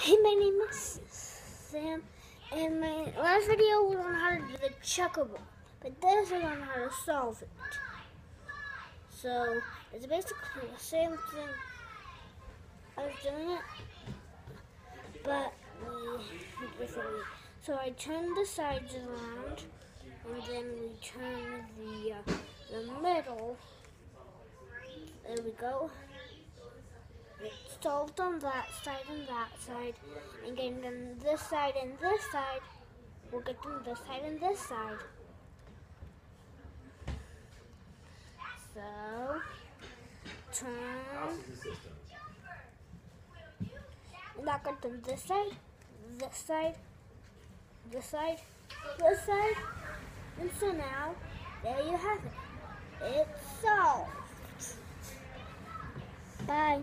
Hey, my name is Sam, and my last video was on how to do the checkerboard, but this is on how to solve it. So, it's basically the same thing I was doing it, but differently. So I turn the sides around, and then we turn the middle. There we go. It's solved on that side and that side, and getting them this side and this side, we'll get them this side and this side. So, turn, and that got them this side, this side, this side, this side, and so now, there you have it. It's solved. Bye.